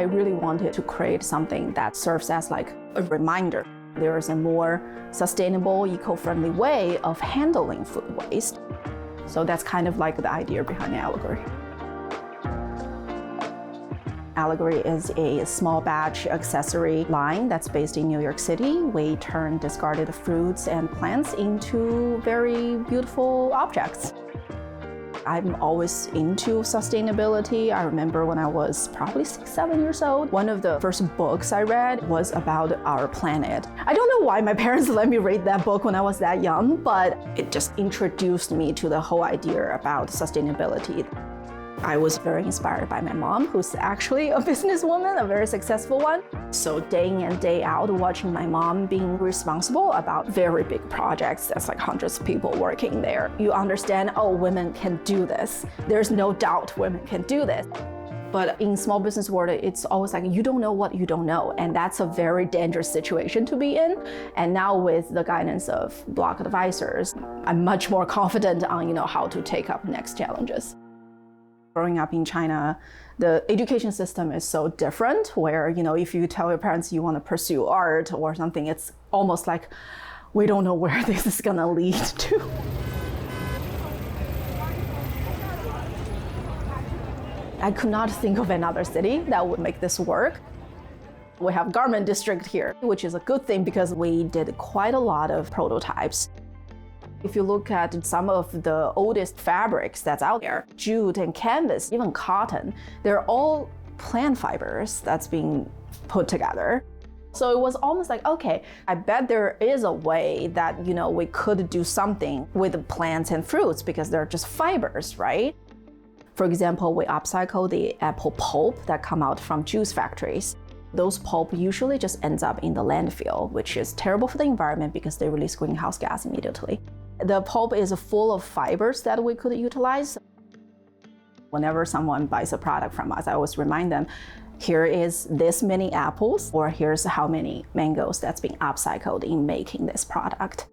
I really wanted to create something that serves as like a reminder. There is a more sustainable, eco-friendly way of handling food waste. So that's kind of like the idea behind Allégorie. Allégorie is a small batch accessory line that's based in New York City. We turn discarded fruits and plants into very beautiful objects. I'm always into sustainability. I remember when I was probably 6, 7 years old, one of the first books I read was about our planet. I don't know why my parents let me read that book when I was that young, but it just introduced me to the whole idea about sustainability. I was very inspired by my mom, who's actually a businesswoman, a very successful one. So day in and day out, watching my mom being responsible about very big projects, that's like hundreds of people working there. You understand, oh, women can do this. There's no doubt women can do this. But in small business world, it's always like, you don't know what you don't know. And that's a very dangerous situation to be in. And now with the guidance of Block advisors, I'm much more confident on, how to take up next challenges. Growing up in China, the education system is so different where, if you tell your parents you want to pursue art or something, it's almost like, we don't know where this is going to lead to. I could not think of another city that would make this work. We have garment district here, which is a good thing because we did quite a lot of prototypes. If you look at some of the oldest fabrics that's out there, jute and canvas, even cotton, they're all plant fibers that's being put together. So it was almost like, okay, I bet there is a way that, we could do something with the plants and fruits because they're just fibers, right? For example, we upcycle the apple pulp that come out from juice factories. Those pulp usually just ends up in the landfill, which is terrible for the environment because they release greenhouse gas immediately. The pulp is full of fibers that we could utilize. Whenever someone buys a product from us, I always remind them, here is this many apples, or here's how many mangoes that's being upcycled in making this product.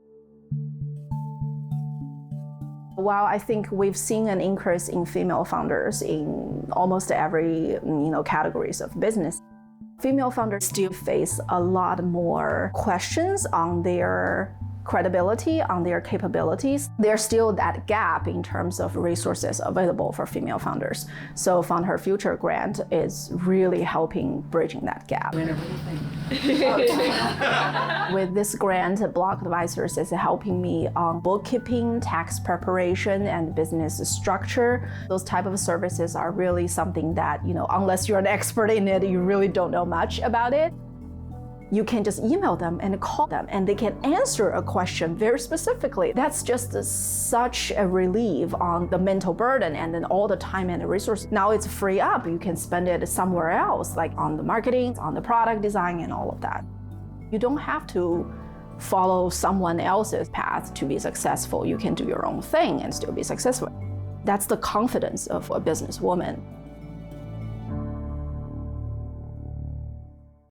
While I think we've seen an increase in female founders in almost every categories of business, female founders still face a lot more questions on their credibility, on their capabilities. There's still that gap in terms of resources available for female founders. So Fund Her Future grant is really helping bridging that gap. With this grant, Block Advisors is helping me on bookkeeping, tax preparation, and business structure. Those type of services are really something that, unless you're an expert in it, you really don't know much about it. You can just email them and call them and they can answer a question very specifically. That's just such a relief on the mental burden and then all the time and the resources. Now it's free up. You can spend it somewhere else, like on the marketing, on the product design and all of that. You don't have to follow someone else's path to be successful. You can do your own thing and still be successful. That's the confidence of a businesswoman.